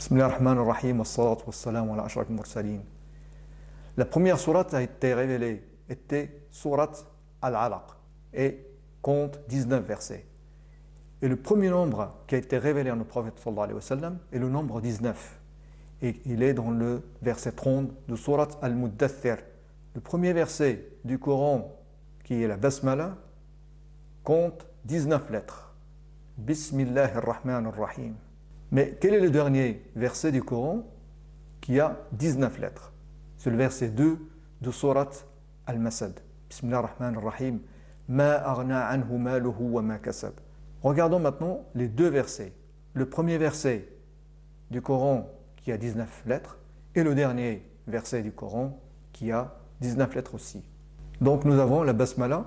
Bismillah ar-Rahman ar-Rahim, wassalatu wassalamu ala ashraf al-mursalin. La première sourate a été révélée, était sourate Al-Alaq et compte 19 versets. Et le premier nombre qui a été révélé à nos prophètes sallallahu alayhi wa sallam est le nombre 19. Et il est dans le verset 30 de sourate Al-Muddathir. Le premier verset du Coran, qui est la Basmala, compte 19 lettres. Bismillah ar-Rahman ar-Rahim. Mais quel est le dernier verset du Coran qui a 19 lettres? C'est le verset 2 de sourate Al-Masad. Bismillah ar-Rahman ar-Rahim. Ma aghna anhu maluhu wa ma kasab. Regardons maintenant les deux versets. Le premier verset du Coran qui a 19 lettres et le dernier verset du Coran qui a 19 lettres aussi. Donc nous avons la Basmala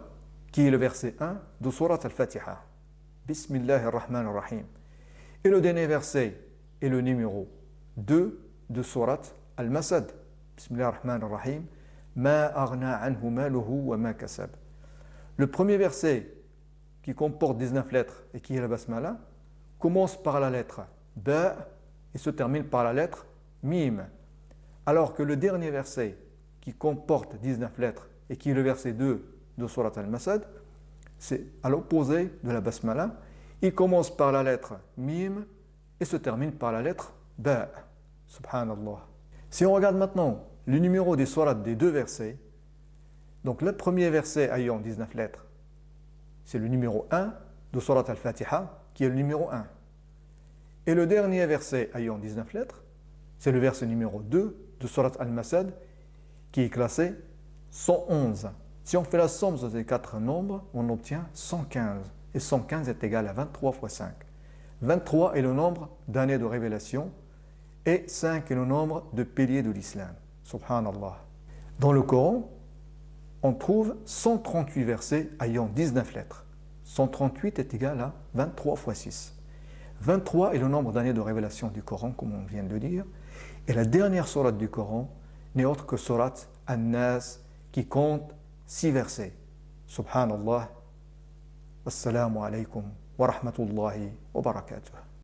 qui est le verset 1 de sourate Al-Fatiha. Bismillah ar-Rahman ar-Rahim. Et le dernier verset est le numéro 2 de sourate Al-Masad. Bismillah ar-Rahman ar-Rahim. Ma aghna anhu maluhu wa ma kasab. Le premier verset qui comporte 19 lettres et qui est la Basmala commence par la lettre Ba et se termine par la lettre Mim. Alors que le dernier verset qui comporte 19 lettres et qui est le verset 2 de sourate Al-Masad, c'est à l'opposé de la Basmala. Il commence par la lettre Mim et se termine par la lettre Ba. Subhanallah. Si on regarde maintenant le numéro des sourates des deux versets, donc le premier verset ayant 19 lettres, c'est le numéro 1 de sourate Al-Fatiha qui est le numéro 1. Et le dernier verset ayant 19 lettres, c'est le verset numéro 2 de sourate Al-Masad qui est classé 111. Si on fait la somme de ces quatre nombres, on obtient 115. Et 115 est égal à 23 fois 5. 23 est le nombre d'années de révélation et 5 est le nombre de piliers de l'islam. Subhanallah. Dans le Coran, on trouve 138 versets ayant 19 lettres. 138 est égal à 23 fois 6. 23 est le nombre d'années de révélation du Coran, comme on vient de le dire. Et la dernière sourate du Coran n'est autre que sourate An-Nas qui compte 6 versets. Subhanallah. Wassalamu alaikum wa rahmatullahi wa barakatuh.